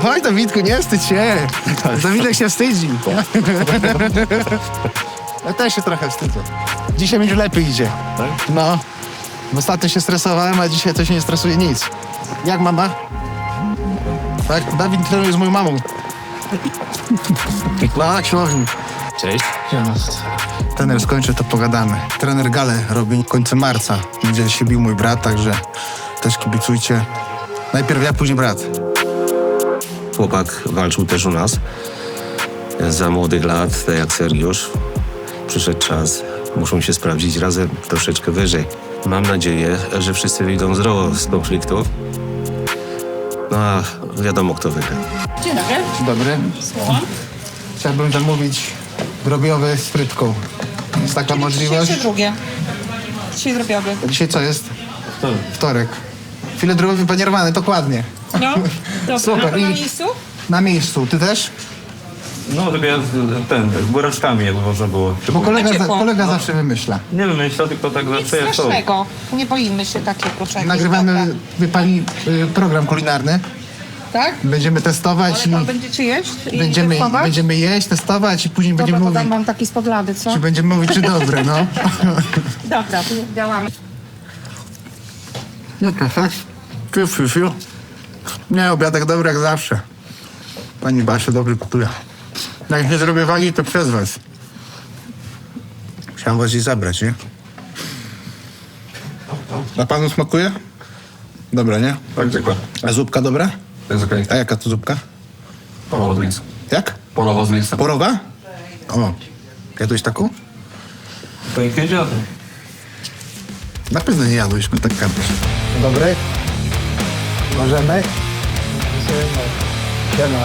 Oj, Dawidku, nie wstydź się. Dawidek się wstydzi. Ja też się trochę wstydzę. Dzisiaj mi już lepiej idzie. Tak? No. Ostatnio się stresowałem, a dzisiaj to się nie stresuje nic. Jak mama? Tak? Dawid trenuje z moją mamą. Tak, siłowni. Cześć. Trener skończy, to pogadamy. Trener galę robi końcem marca. Będzie się bił mój brat, także też kibicujcie. Najpierw ja, później brat. Chłopak walczył też u nas. Za młodych lat, tak jak Sergiusz. Przyszedł czas. Muszą się sprawdzić razem troszeczkę wyżej. Mam nadzieję, że wszyscy wyjdą zdrowo z konfliktu. No a wiadomo, kto wygra. Dzień dobry. Dzień dobry. Słucham. Chciałbym zamówić drobiowy z frytką. Jest taka możliwość? Dzisiaj drugie. Dzisiaj drobiowy. A dzisiaj co jest? Wtorek. Filet drobiowy panierowany, dokładnie. No, dobra. Super. Na I miejscu? na miejscu. Ty też? No, tylko ja z buraczkami, jakby można było. Bo kolega, ciepło. kolega zawsze wymyśla. Nie wymyśla, tylko tak Nic zawsze jak to. strasznego. Nie boimy się takiego czegoś. Nagrywamy, Dobra. wie pani, program kulinarny. Tak? Będziemy testować Ale i pan będziecie jeść i testować? będziemy jeść, testować i później Dobra, będziemy to tam mówić, mam taki spod lady, co? czy będziemy mówić, czy dobre, no. Dobra, to działamy. Fiu, fiu, fiu. Nie, obiadek dobry jak zawsze. Pani Basia dobry gotuje. Jak nie zrobię wagi, to przez was. Chciałem was jej zabrać, nie? A panu smakuje? Dobra, nie? Tak, dokładnie. A zupka dobra? To jest okej. A jaka to zupka? Polowo z mięsa. Jak? Polowo z mięsa. Porowa? O, jadłeś taką? To ich nie działa. Na pewno nie jadłeś, no tak karpisz. Dobry? Możemy? Siema.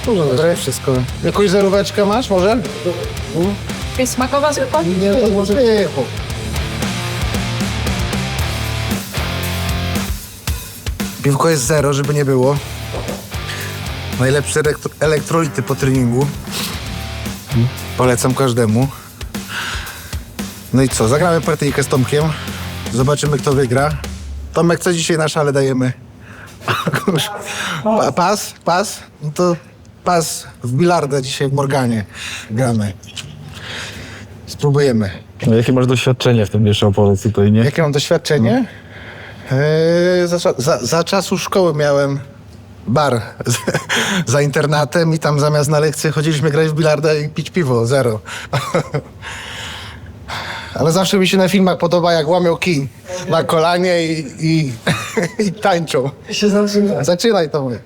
Dobry. Wszystko. Jakąś zeróweczkę masz może? Jest smakowa zwykła? Nie, to może pychu. Piwko jest zero, żeby nie było. Najlepsze elektrolity po treningu. Polecam każdemu. No i co, zagramy partyjkę z Tomkiem. Zobaczymy, kto wygra. Tomek, co dzisiaj na szale dajemy? Pas? No to pas w bilarda dzisiaj w Morganie gramy. Spróbujemy. No, jakie masz doświadczenie w tym jeszcze opowiedz tutaj, nie? Jakie mam doświadczenie? Za czasu szkoły miałem bar za internatem i tam zamiast na lekcje chodziliśmy grać w bilarda i pić piwo, zero. Ale zawsze mi się na filmach podoba, jak łamią kij na kolanie i tańczą. Zaczynaj to mówię.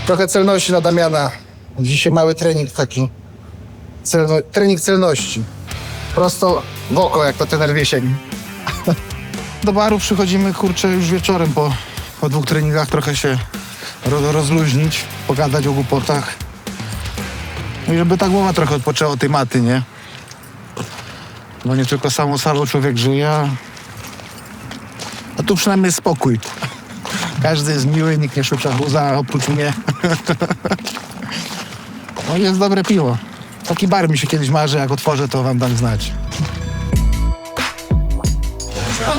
Trochę celności na Damiana. Dzisiaj mały trening taki. Trening celności. Prosto w oko, jak to trener Wiesień. Do baru przychodzimy, kurczę, już wieczorem po 2 treningach trochę się rozluźnić, pogadać o głupotach. No i żeby ta głowa trochę odpoczęła od tej maty, nie? Bo nie tylko samą salą człowiek żyje, a tu przynajmniej jest spokój. Każdy jest miły, nikt nie szuka buza, oprócz mnie. No i jest dobre piwo. Taki bar mi się kiedyś marzy, jak otworzę, to wam dam znać.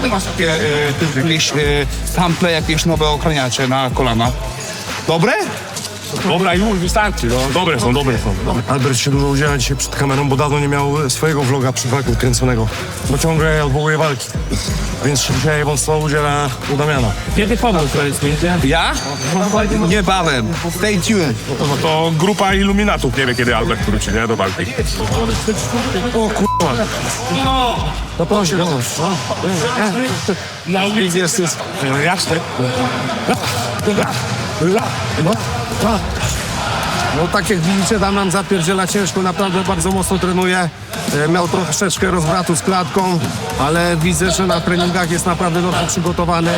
Ty masz takie jakieś sample, jakieś nowe ochraniacze na kolana. Dobre? Dobra, już wystarczy. No. Dobre są. Albert się dużo udziela dzisiaj przed kamerą, bo dawno nie miał swojego vloga przed walką kręconego. Bo ciągle odwołuje walki. Więc się dzisiaj mocno udziela u Damiana. Kiedy pomóc, Ja? Niebawem. Stay tuned. No to grupa iluminatów nie wie, kiedy Albert wróci, nie? Do walki. O kurwa. No proszę, jest. Jasne. No tak jak widzicie, Damian zapierdziela ciężko, naprawdę bardzo mocno trenuje. Miał troszeczkę rozwratu z klatką, ale widzę, że na treningach jest naprawdę dobrze przygotowany.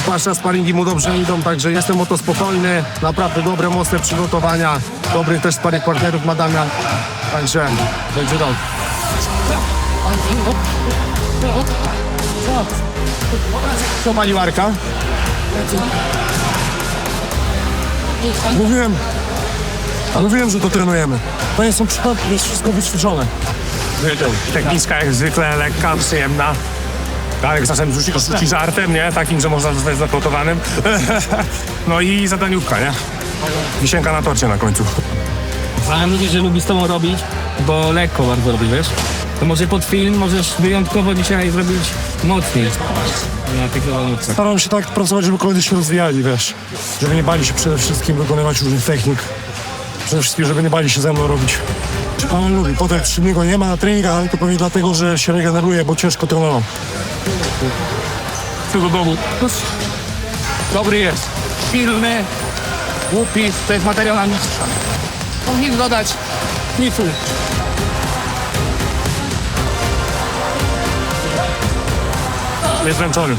Zwłaszcza sparingi mu dobrze idą, także jestem o to spokojny. Naprawdę dobre, mocne przygotowania. Dobrych też sparring partnerów ma Damian. Także będzie dobrze. Co pani Marka? Mówiłem, że to trenujemy. To nie są przypadki, jest wszystko wyćwiczone. Techniczka jak zwykle, lekka, przyjemna. Darek czasem rzuci żartem, nie? Takim, że można zostać zaklotowanym. No i zadaniówka, nie? Wisienka na torcie na końcu. Ale mówię, że lubi z tobą robić, bo lekko bardzo robi, wiesz? To może pod film możesz wyjątkowo dzisiaj zrobić mocniej. Na tych zawodówkach. Staram się tak pracować, żeby koledzy się rozwijali, wiesz. Żeby nie bali się przede wszystkim wykonywać różnych technik. Przede wszystkim, żeby nie bali się ze mną robić. Pan lubi. Potem jak go nie ma na treningach, ale to pewnie dlatego, że się regeneruje, bo ciężko trenował. do domu. Dobry jest. Silny. Głupi. To jest materiał na mistrza. Powinien dodać nifu. Jest zmęczony.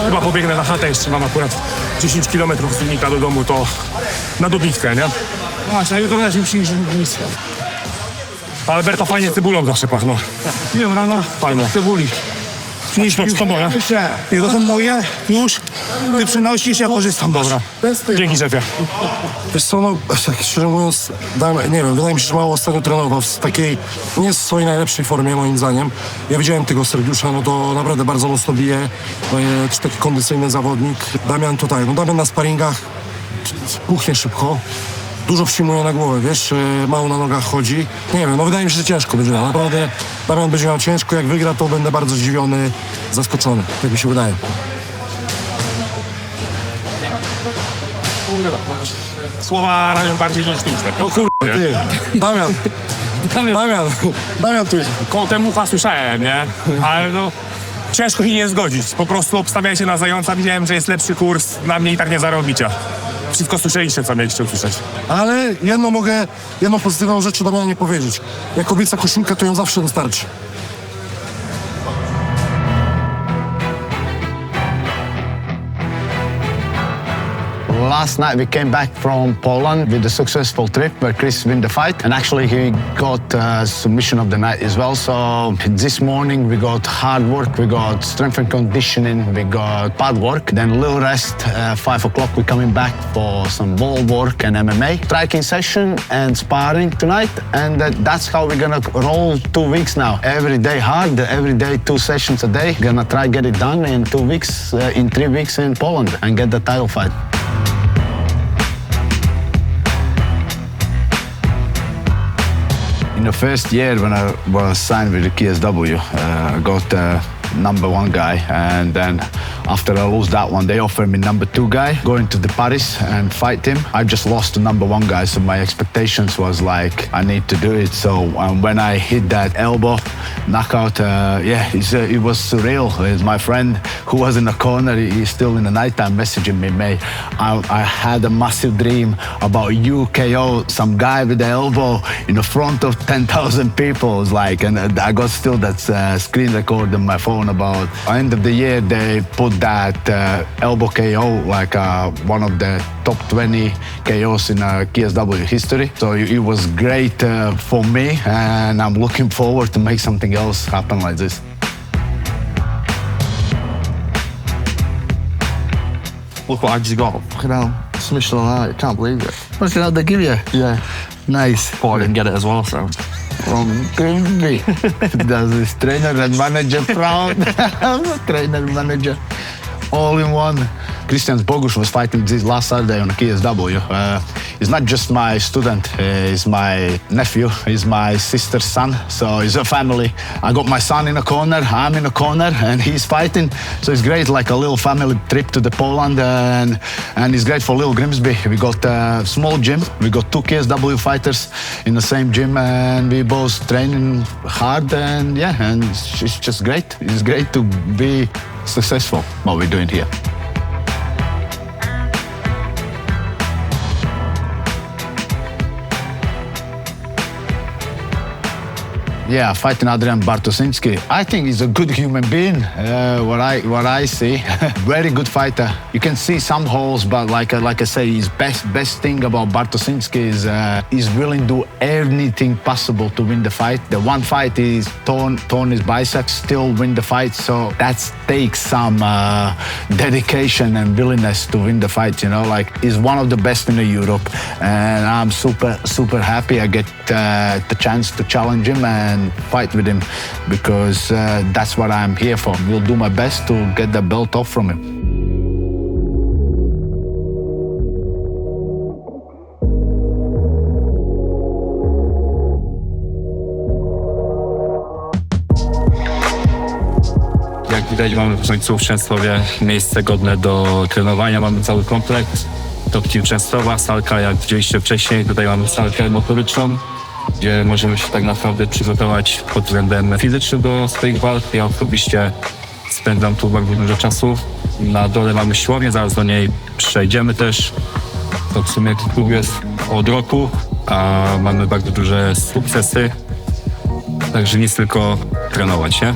Chyba pobiegnę na chatę jeszcze, mam akurat 10 km z Wilnika do domu, to na dobitkę, nie? Właśnie, jutro też musi iść nic. Alberta fajnie cebulą zawsze pachną. Piłem rano. Fajnie. Cebuli. Przynieś to moja. I to są moje. Już. Ty przynosisz, ja korzystam. Dobra. Dzięki, szefie. Wiesz co, no, tak szczerze mówiąc, nie wiem, wydaje mi się, że mało ostatnio trenował w takiej, nie w swojej najlepszej formie, moim zdaniem. Ja widziałem tego Sergiusza, no to naprawdę bardzo mocno bije, czy taki kondycyjny zawodnik. Damian tutaj, no Damian na sparingach puchnie szybko. Dużo przyjmuje na głowę, wiesz, mało na nogach chodzi. Nie wiem, no wydaje mi się, że ciężko będzie miał. Naprawdę Damian będzie miał ciężko, jak wygra, to będę bardzo zdziwiony, zaskoczony, tak mi się wydaje. Słowa rażą bardziej niż liczne. O kurde, ty, Damian tu jest. Koło temu mucha słyszałem, nie? Ale no... Ciężko się nie zgodzić. Po prostu obstawiajcie na zająca. Widziałem, że jest lepszy kurs. Na mnie i tak nie zarobicie. Wszystko słyszeliście, co mieliście usłyszeć. Ale jedną pozytywną rzecz do mnie nie powiedzieć. Jak kobieca koszulka, to ją zawsze dostarczy. Last night we came back from Poland with a successful trip where Chris won the fight, and actually he got submission of the night as well. So this morning we got hard work, we got strength and conditioning, we got pad work, then a little rest. 5 o'clock we're coming back for some wall work and MMA. Striking session and sparring tonight, and that's how we're gonna roll 2 weeks now. Every day hard, every day 2 sessions a day. Gonna try get it done in 2 weeks, in 3 weeks in Poland and get the title fight. In the first year when I was signed with the KSW, I got #1 guy, and then after I lost that one, they offered me #2 guy, going to the Paris and fight him. I just lost to #1 guy, so my expectations was like, I need to do it. So when I hit that elbow knockout, it was surreal. My friend who was in the corner, he's still in the nighttime messaging me, mate, I had a massive dream about you KO some guy with the elbow in the front of 10,000 people. It was like, and I got still that screen record on my phone about end of the year, they put that elbow KO like one of the top 20 KOs in KSW history. So it was great for me, and I'm looking forward to make something else happen like this. Look what I just got. Fucking hell. Submission on that. I can't believe it. Fucking hell, they give you? Yeah. Nice. Thought I didn't get it as well, so... From Grimby. Does this trainer and manager proud? Trainer and manager. All in one. Christian Bogusz was fighting this last Saturday on KSW. He's not just my student, he's my nephew, he's my sister's son, so it's a family. I got my son in a corner, I'm in a corner, and he's fighting. So it's great, like a little family trip to the Poland, and it's great for little Grimsby. We got a small gym, we got 2 KSW fighters in the same gym, and we both training hard, and and it's just great. It's great to be successful, what we're doing here. Yeah, fighting Adrian Bartoszynski. I think he's a good human being. What I see, very good fighter. You can see some holes, but like I say, his best thing about Bartoszynski is he's willing to do anything possible to win the fight. The one fight is torn his biceps, still win the fight. So that takes some dedication and willingness to win the fight. You know, like he's one of the best in Europe, and I'm super happy I get the chance to challenge him and fight with him, because that's what I'm here for. We'll do my best to get the belt off from him. Jak widać, mamy w końcu w Częstochowie miejsce godne do trenowania. Mamy cały komplekt. Top Team Częstochowa, salka jak widzieliście wcześniej. Tutaj mamy salkę motoryczną, gdzie możemy się tak naprawdę przygotować pod względem fizycznym do swoich walk. Ja osobiście spędzam tu bardzo dużo czasu. Na dole mamy siłownię, zaraz do niej przejdziemy też. To w sumie klub jest od roku, a mamy bardzo duże sukcesy. Także nic, tylko trenować, nie?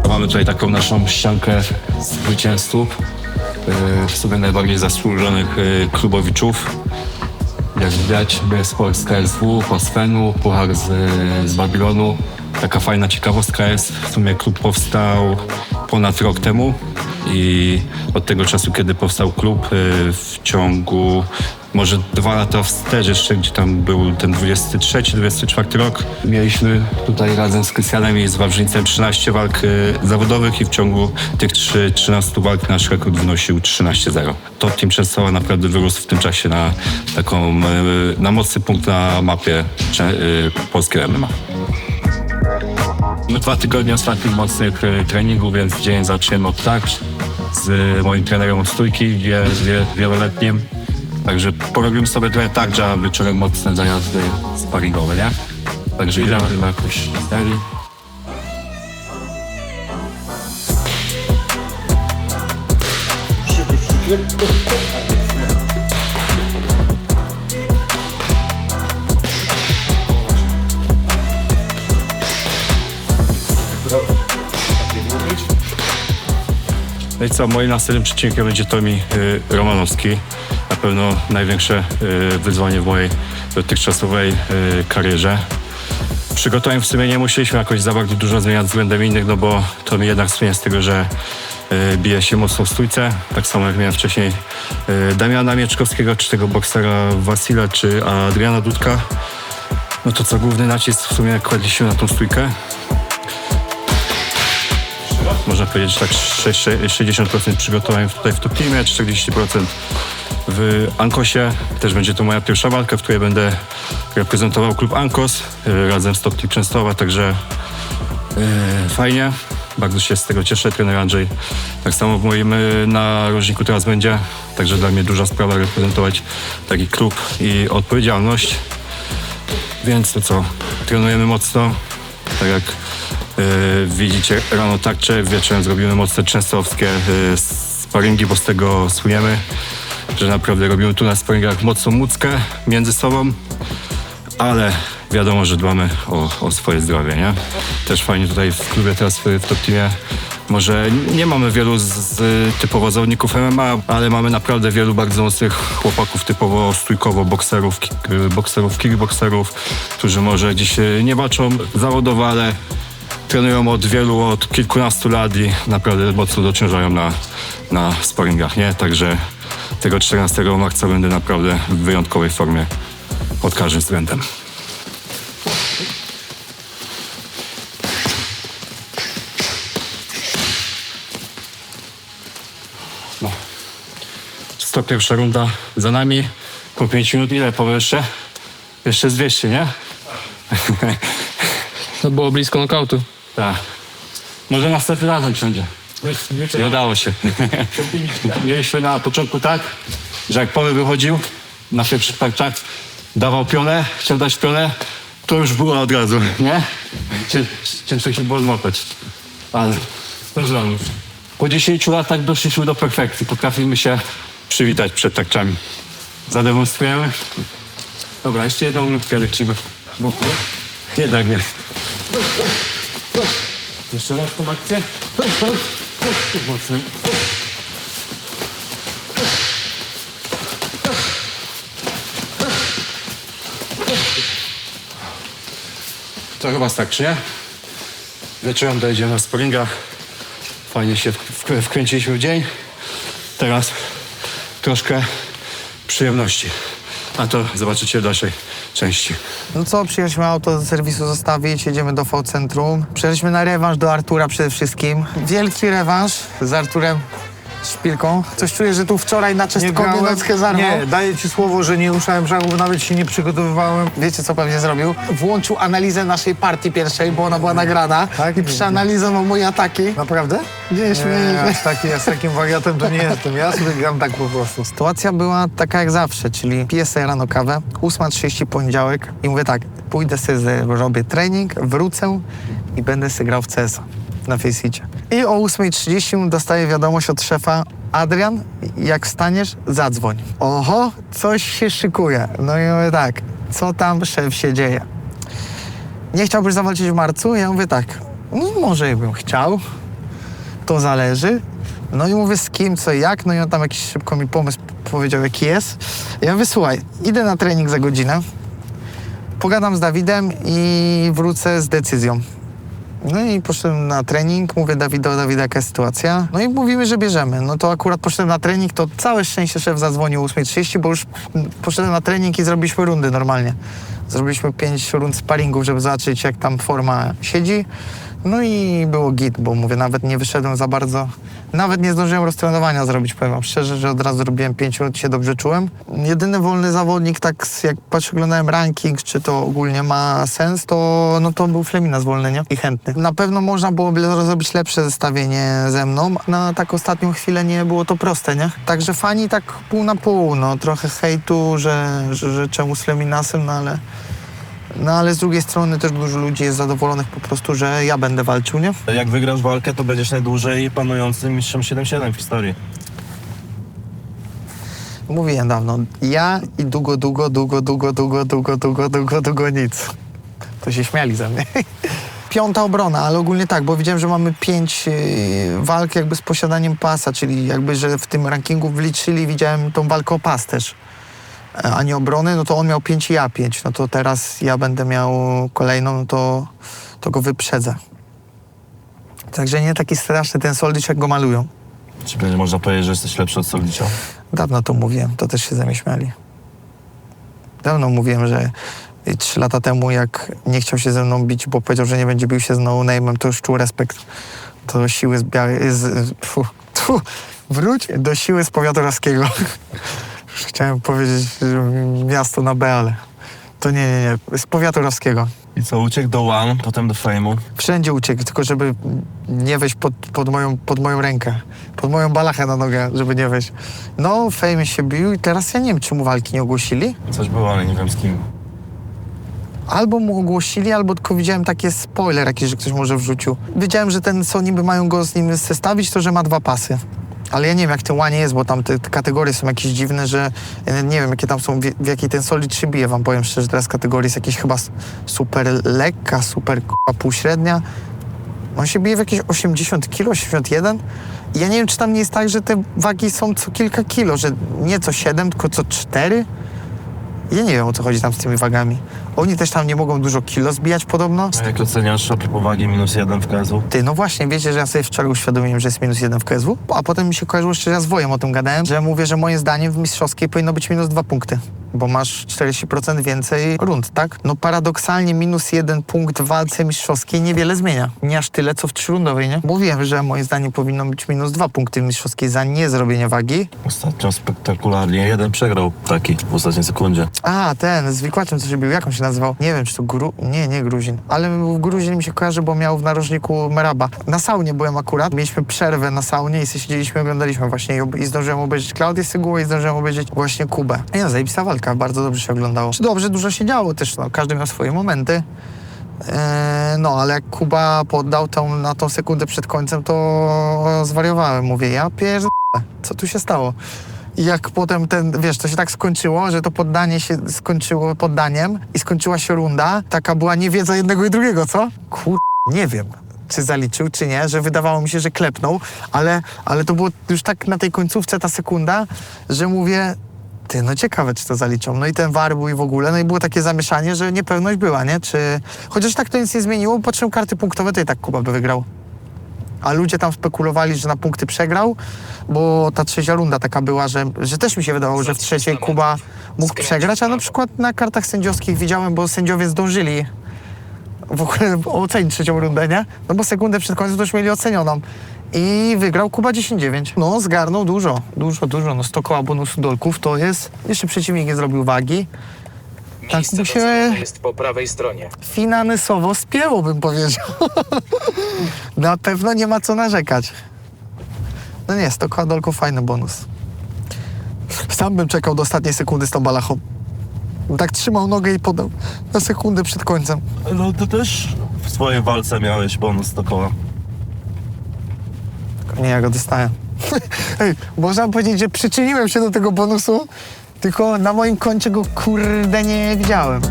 Mamy tutaj taką naszą ściankę zwycięzców, w sumie najbardziej zasłużonych klubowiczów. Jak widać, sport z KSW, Posfenu, puchar z Babilonu. Taka fajna ciekawostka jest, w sumie klub powstał ponad rok temu i od tego czasu, kiedy powstał klub, w ciągu może 2 lata wstecz jeszcze, gdzie tam był ten 23-24 rok, mieliśmy tutaj razem z Krystianem i z Wawrzyńcem 13 walk zawodowych i w ciągu tych 13 walk nasz rekord wynosił 13-0. Top Team Częstochowa naprawdę wyrósł w tym czasie na mocny punkt na mapie polskiego MMA. 2 tygodnie ostatnich mocnych treningów, więc dzień zaczniemy od tarcz z moim trenerem od stójki, wieloletnim. Także porobimy sobie trochę tarcz, a wieczorem mocne zajazdy sparingowe, nie? Także idziemy na jakąś serii. No i co, moim następnym przeciwnikiem będzie Tomi Romanowski. Na pewno największe wyzwanie w mojej dotychczasowej karierze. Przygotowań w sumie nie musieliśmy jakoś za bardzo dużo zmieniać względem innych, no bo Tomi jednak słynie z tego, że bije się mocno w stójce. Tak samo jak miałem wcześniej Damiana Mieczkowskiego, czy tego boksera Wasila, czy Adriana Dudka. No to co, główny nacisk w sumie kładliśmy na tą stójkę. Można powiedzieć, że tak 60% przygotowań tutaj w Top Teamie, 40% w Ankosie. Też będzie to moja pierwsza walka, w której będę reprezentował klub Ankos razem z Top Team Częstochowa, także fajnie. Bardzo się z tego cieszę, trener Andrzej tak samo w moim narożniku teraz będzie, także dla mnie duża sprawa reprezentować taki klub i odpowiedzialność. Więc to co, trenujemy mocno, tak jak widzicie, rano tarcze, wieczorem zrobimy mocne częstochowskie sparingi, bo z tego słyniemy, że naprawdę robimy tu na sparingach mocną muckę między sobą, ale wiadomo, że dbamy o swoje zdrowie, nie? Też fajnie tutaj w klubie teraz w Top Teamie. Może nie mamy wielu typowo zawodników MMA, ale mamy naprawdę wielu bardzo mocnych chłopaków typowo stójkowo, bokserów, kickbokserów, którzy może dziś nie walczą zawodowo, ale trenują od kilkunastu lat i naprawdę mocno dociążają na sparingach, nie? Także tego 14 marca będę naprawdę w wyjątkowej formie pod każdym względem. No. 101 runda za nami. Po 5 minut ile powiem jeszcze? Jeszcze z 200, nie? To było blisko nokautu. Tak. Może następnym razem wszędzie. Nie udało się. Mieliśmy na początku tak, że jak Paweł wychodził na pierwszych tarczach, dawał pionę, chciał dać pionę, to już było od razu, nie? Ciężko się było złapać. Ale to zrobił. Po 10 latach doszliśmy do perfekcji. Potrafimy się przywitać przed tarczami. Zademonstrujemy. Dobra, jeszcze jedną minutkę lecimy. Jednak nie. Jeszcze raz tą akcję. Mocny. To chyba starczy, nie? Wieczorem dojedziemy na sparingach. Fajnie się wkręciliśmy w dzień. Teraz troszkę przyjemności. A to zobaczycie w dalszej części. No co, przyjechaliśmy auto do serwisu zostawić, jedziemy do V-Centrum. Przyjechaliśmy na rewanż do Artura przede wszystkim. Wielki rewanż z Arturem Szpilką. Coś czuję, że tu wczoraj na Czestkowie nockę zarwał. Nie, daję ci słowo, że nie ruszałem żagów, nawet się nie przygotowywałem. Wiecie, co pewnie zrobił? Włączył analizę naszej partii pierwszej, bo ona była nagrana. Tak? I przeanalizował moje ataki. Naprawdę? Nie, śmieję się. Ja z takim wariatem to nie jestem. Ja sobie gram tak po prostu. Sytuacja była taka jak zawsze, czyli piję sobie rano kawę, 8:30 poniedziałek i mówię tak, pójdę sobie, robię trening, wrócę i będę sobie grał w CS na Faceicie. I o 8:30 dostaję wiadomość od szefa: Adrian, jak wstaniesz, zadzwoń. Oho, coś się szykuje. No i mówię tak, co tam, szef, się dzieje? Nie chciałbyś zawalczyć w marcu? Ja mówię tak, no może bym chciał, to zależy. No i mówię, z kim, co i jak, no i on tam jakiś szybko mi pomysł powiedział, jaki jest. Ja mówię, słuchaj, idę na trening za godzinę, pogadam z Dawidem i wrócę z decyzją. No i poszedłem na trening, mówię Dawid, jaka jest sytuacja. No i mówimy, że bierzemy. No to akurat poszedłem na trening, to całe szczęście szef zadzwonił o 8:30, bo już poszedłem na trening i zrobiliśmy rundy normalnie. Zrobiliśmy 5 rund sparingów, żeby zobaczyć, jak tam forma siedzi. No i było git, bo mówię, nawet nie wyszedłem za bardzo. Nawet nie zdążyłem roztrenowania zrobić, powiem wam szczerze, że od razu robiłem 5 minut i się dobrze czułem. Jedyny wolny zawodnik, tak jak oglądałem ranking, czy to ogólnie ma sens, to, no to był Fleminas wolny, nie? I chętny. Na pewno można byłoby zrobić lepsze zestawienie ze mną. Na tak ostatnią chwilę nie było to proste, nie? Także fani tak pół na pół, no trochę hejtu, że czemu z Fleminasem, no ale z drugiej strony też dużo ludzi jest zadowolonych po prostu, że ja będę walczył, nie? Jak wygrasz walkę, to będziesz najdłużej panującym mistrzem 7-7 w historii. Mówiłem dawno, ja i długo nic. To się śmiali ze mnie. 5. obrona, ale ogólnie tak, bo widziałem, że mamy 5 walk jakby z posiadaniem pasa, czyli jakby, że w tym rankingu wliczyli, widziałem tą walkę o pas też, a nie obrony, no to on miał 5 i ja 5, no to teraz ja będę miał kolejną, no to go wyprzedzę. Także nie taki straszny ten Soldic, jak go malują. Czy będzie można powiedzieć, że jesteś lepszy od Soldicia? Dawno to mówiłem, to też się ze mnie śmiali. Dawno mówiłem, że 3 lata temu, jak nie chciał się ze mną bić, bo powiedział, że nie będzie bił się z no-name'em, to już czuł respekt do siły wróć do siły z powiatu raskiego. Chciałem powiedzieć, że miasto na B, ale to nie, z powiatu rawskiego. I co, uciekł do One, potem do Fame'u? Wszędzie uciekł, tylko żeby nie wejść pod moją rękę, pod moją balachę na nogę, żeby nie wejść. No, Fame się bił i teraz ja nie wiem, czy mu walki nie ogłosili. Coś było, ale nie wiem z kim. Albo mu ogłosili, albo tylko widziałem taki spoiler jakiś, że ktoś może wrzucił. Wiedziałem, że ten, co niby mają go z nim zestawić, to że ma 2 pasy. Ale ja nie wiem, jak ten łanie jest, bo tam te kategorie są jakieś dziwne, że ja nie wiem, jakie tam są, w jakiej ten Solid się bije, wam powiem szczerze, teraz kategoria jest jakieś chyba super lekka, super półśrednia. On się bije w jakieś 80 kg, 81. I ja nie wiem, czy tam nie jest tak, że te wagi są co kilka kilo, że nie co 7, tylko co 4. Ja nie wiem, o co chodzi tam z tymi wagami. Oni też tam nie mogą dużo kilo zbijać podobno. A jak oceniasz a propos wagi -1 w KSW? Ty, no właśnie, wiecie, że ja sobie wczoraj uświadomiłem, że jest -1 w KSW, a potem mi się kojarzyło, jeszcze ja z Wojem o tym gadałem, że mówię, że moim zdaniem w mistrzowskiej powinno być -2 punkty, bo masz 40% więcej rund, tak? No paradoksalnie -1 punkt w walce mistrzowskiej niewiele zmienia. Nie aż tyle, co w 3-rundowej, nie? Mówiłem, że moim zdaniem powinno być -2 punkty w mistrzowskiej za niezrobienie wagi. Ostatnio spektakularnie jeden przegrał taki w ostatniej sekundzie. A, ten, z wikłaczem co się bił, jak on się nazywał? Nie wiem, czy to nie Gruzin, ale Gruzin mi się kojarzy, bo miał w narożniku Meraba. Na saunie byłem akurat, mieliśmy przerwę na saunie i siedzieliśmy, oglądaliśmy właśnie i zdążyłem obejrzeć Klaudię Sygułę i zdążyłem obejrzeć właśnie Kubę. I no, zajebista walka, bardzo dobrze się oglądało. Dobrze, dużo się działo też, no, każdy miał swoje momenty. No, ale jak Kuba poddał na tą sekundę przed końcem, to zwariowałem. Mówię, ja pierdolę, co tu się stało? I jak potem wiesz, to się tak skończyło, że to poddanie się skończyło poddaniem i skończyła się runda. Taka była niewiedza jednego i drugiego, co? Nie wiem, czy zaliczył, czy nie, że wydawało mi się, że klepnął, ale to było już tak na tej końcówce ta sekunda, że mówię, ty, no ciekawe, czy to zaliczą. No i ten VAR był i w ogóle, no i było takie zamieszanie, że niepewność była, nie? Chociaż tak to nic nie zmieniło, po czym karty punktowe, to i tak Kuba by wygrał. A ludzie tam spekulowali, że na punkty przegrał, bo ta trzecia runda taka była, że też mi się wydawało, że w trzeciej Kuba mógł przegrać, a na przykład na kartach sędziowskich widziałem, bo sędziowie zdążyli w ogóle ocenić trzecią rundę, nie? No bo sekundę przed końcem to już mieli ocenioną. I wygrał Kuba 10-9. No, zgarnął dużo. No 100 koła bonusu dolków to jest... Jeszcze przeciwnik nie zrobił wagi. Tak mu się jest po prawej stronie. finansowo spięło, bym powiedział. Na pewno nie ma co narzekać. No nie, 100 koła dolków, fajny bonus. Sam bym czekał do ostatniej sekundy z tą balachą. Tak trzymał nogę i podał na sekundę przed końcem. No ty też w swojej walce miałeś bonus 100 koła. Nie, ja go dostałem. Ej, można powiedzieć, że przyczyniłem się do tego bonusu, tylko na moim koncie go kurde nie widziałem.